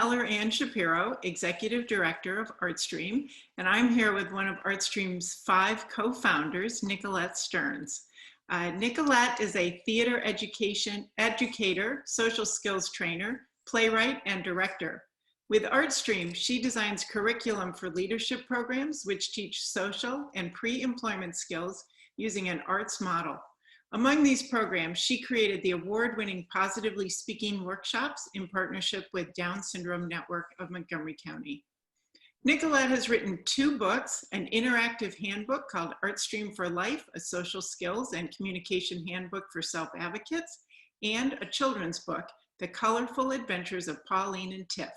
scholar An Shapiro, Executive Director of ArtStream, and I'm here with one of ArtStream's 5 co-founders, Nicollete Stearns. Nicollete is a theater educator, social skills trainer, playwright, and director. With ArtStream, she designs curriculum for leadership programs which teach social and pre-employment skills using an arts model. Among these programs, she created the award-winning Positively Speaking workshops in partnership with Down Syndrome Network of Montgomery County. Nicollete has written 2 books, an interactive handbook called ArtStream for Life, a social skills and communication handbook for self-advocates, and a children's book, The Colorful Adventures of Pauline and Tiff.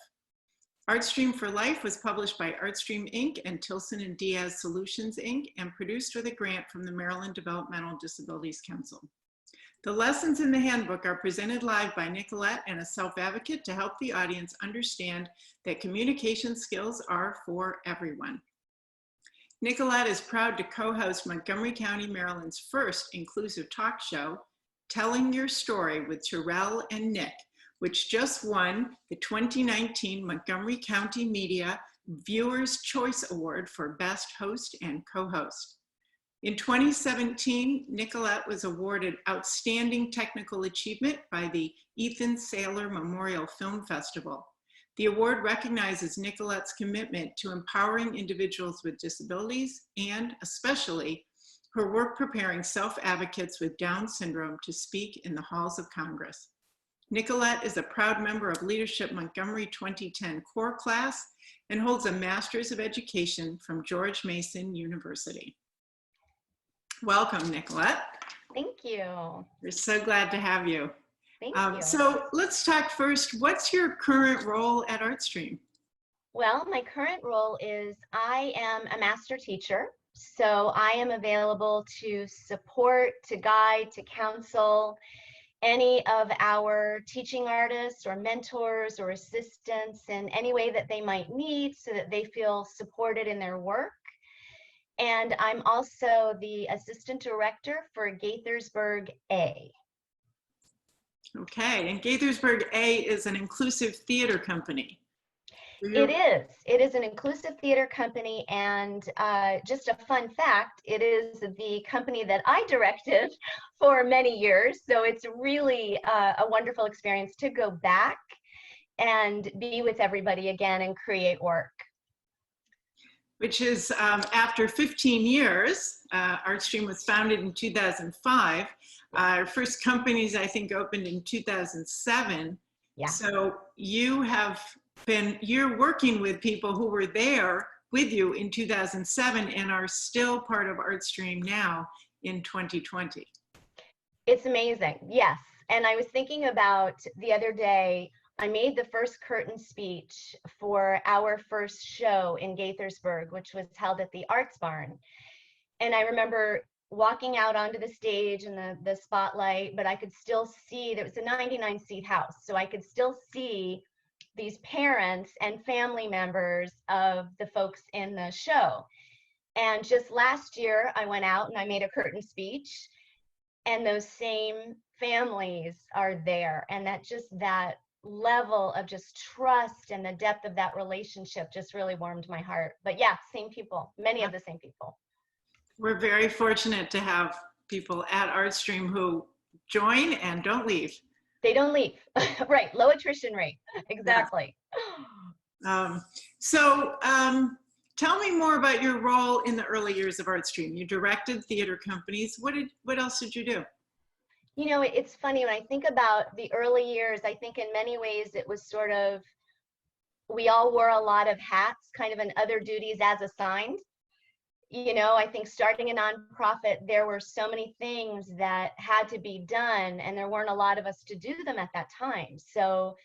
ArtStream for Life was published by ArtStream Inc. and Tilson and Diaz Solutions Inc. and produced with a grant from the Maryland Developmental Disabilities Council. The lessons in the handbook are presented live by Nicollete and a self-advocate to help the audience understand that communication skills are for everyone. Nicollete is proud to co-host Montgomery County, Maryland's first inclusive talk show, Telling Your Story with Terrell and Nick, which just won the 2019 Montgomery County Media Viewers' Choice Award for Best Host and Co-Host. In 2017, Nicollete was awarded Outstanding Technical Achievement by the Ethan Saylor Memorial Film Festival. The award recognizes Nicollette's commitment to empowering individuals with disabilities and, especially, her work preparing self-advocates with Down syndrome to speak in the halls of Congress. Nicollete is a proud member of Leadership Montgomery 2010 core class and holds a Master's of Education from George Mason University. Welcome, Nicollete. Thank you. We're so glad to have you. Thank you. So let's talk first, what's your current role at ArtStream? Well, my current role is I am a master teacher. So I am available to support, to guide, to counsel any of our teaching artists or mentors or assistants in any way that they might need so that they feel supported in their work. And I'm also the assistant director for Gaithersburg A. Okay, and Gaithersburg A is an inclusive theater company. It is an inclusive theater company, and just a fun fact, it is the company that I directed for many years, so it's really a wonderful experience to go back and be with everybody again and create work. Which is after 15 years, ArtStream was founded in 2005. Our first companies, I think, opened in 2007. Yeah. So you're working with people who were there with you in 2007 and are still part of ArtStream now in 2020. It's amazing, yes. And I was thinking about the other day, I made the first curtain speech for our first show in Gaithersburg, which was held at the Arts Barn. And I remember walking out onto the stage and the spotlight, but I could still see, there was a 99-seat house, so I could still see these parents and family members of the folks in the show. And just last year, I went out and I made a curtain speech, and those same families are there. And that level of just trust and the depth of that relationship just really warmed my heart. But yeah, same people, many of the same people. We're very fortunate to have people at ArtStream who join and don't leave. They don't leave, right, low attrition rate, exactly. Tell me more about your role in the early years of ArtStream. You directed theater companies. What else did you do? You know, it's funny, when I think about the early years, I think in many ways it was sort of, we all wore a lot of hats, kind of in other duties as assigned. You know, I think starting a nonprofit, there were so many things that had to be done, and there weren't a lot of us to do them at that time. So,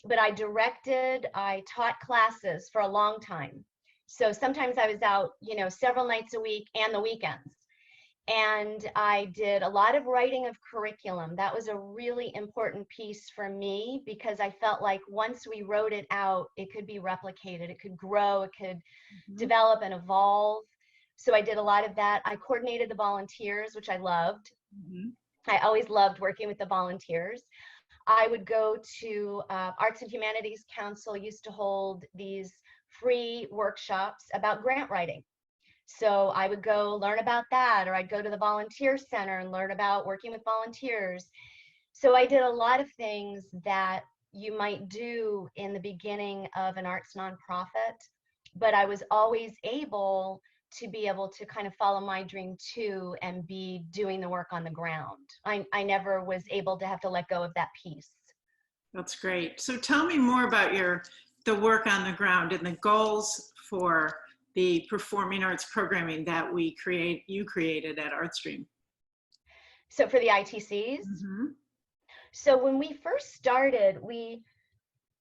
but I taught classes for a long time. So sometimes I was out, you know, several nights a week and the weekends. And I did a lot of writing of curriculum. That was a really important piece for me, because I felt like once we wrote it out, it could be replicated, it could grow, it could develop and evolve. So I did a lot of that. I coordinated the volunteers, which I loved. I always loved working with the volunteers. I would go to Arts and Humanities Council used to hold these free workshops about grant writing. So I would go learn about that, or I'd go to the volunteer center and learn about working with volunteers. So I did a lot of things that you might do in the beginning of an arts nonprofit, but I was always able to be able to kind of follow my dream too and be doing the work on the ground. I never was able to have to let go of that piece. That's great. So tell me more about the work on the ground and the goals for the performing arts programming that you created at ArtStream. So for the ITCs, so when we first started, we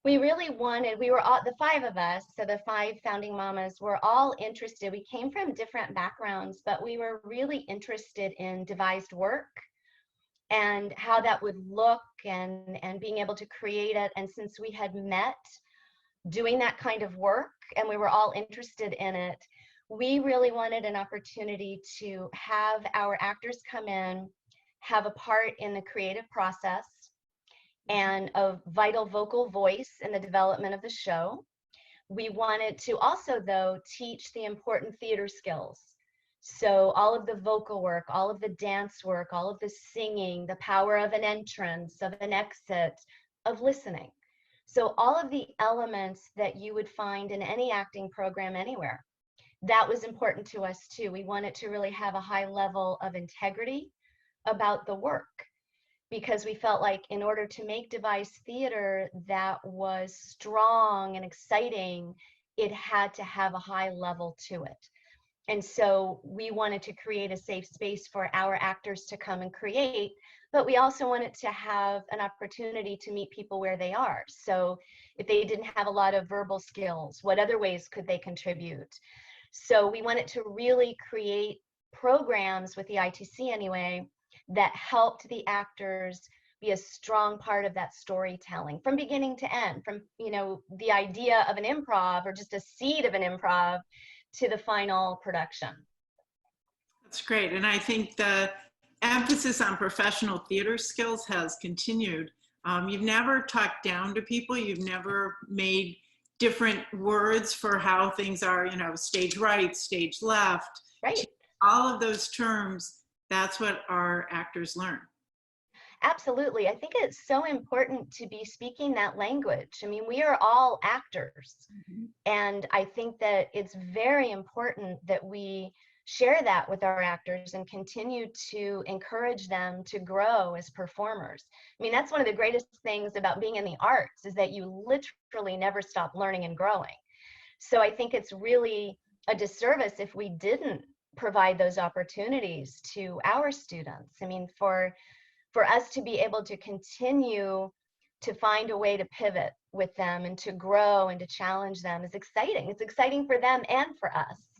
really wanted, we were all, the five of us, so the five founding mamas were all interested. We came from different backgrounds, but we were really interested in devised work and how that would look and being able to create it. And since we had met doing that kind of work and we were all interested in it, we really wanted an opportunity to have our actors come in, have a part in the creative process and a vital vocal voice in the development of the show. We wanted to also, though, teach the important theater skills. So all of the vocal work, all of the dance work, all of the singing, the power of an entrance, of an exit, of listening. So all of the elements that you would find in any acting program anywhere, that was important to us too. We wanted to really have a high level of integrity about the work, because we felt like in order to make devised theater that was strong and exciting, it had to have a high level to it. And so we wanted to create a safe space for our actors to come and create, but we also wanted to have an opportunity to meet people where they are. So if they didn't have a lot of verbal skills, what other ways could they contribute? So we wanted to really create programs with the ITC anyway, that helped the actors be a strong part of that storytelling from beginning to end, from, you know, the idea of an improv or just a seed of an improv to the final production. That's great. And I think the emphasis on professional theater skills has continued. You've never talked down to people. You've never made different words for how things are, you know, stage right, stage left. Right. All of those terms, that's what our actors learn. Absolutely. I think it's so important to be speaking that language. I mean, we are all actors. And I think that it's very important that we share that with our actors and continue to encourage them to grow as performers. I mean, that's one of the greatest things about being in the arts, is that you literally never stop learning and growing. So I think it's really a disservice if we didn't provide those opportunities to our students. I mean, for us to be able to continue to find a way to pivot with them and to grow and to challenge them is exciting. It's exciting for them and for us.